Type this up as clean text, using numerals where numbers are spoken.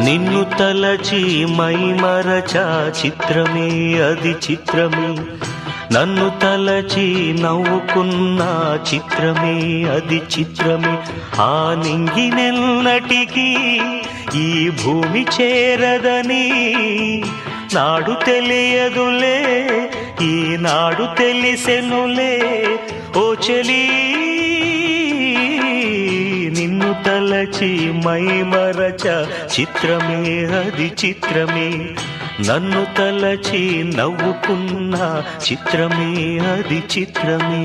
నిన్ను తలచి మైమరచా చిత్రమే అది చిత్రమే, నన్ను తలచి నవ్వుకున్న చిత్రమే అది చిత్రమే. ఆ నింగినెన్నటికీ ఈ భూమి చేరదని నాడు తెలియదులే, ఈనాడు తెలిసెనులే ఓ చెలీ. నిన్ను తలచి మైమరచ చిత్రమే అది చిత్రమే, నన్ను తలచి నవ్వుకున్న చిత్రమే అది చిత్రమే.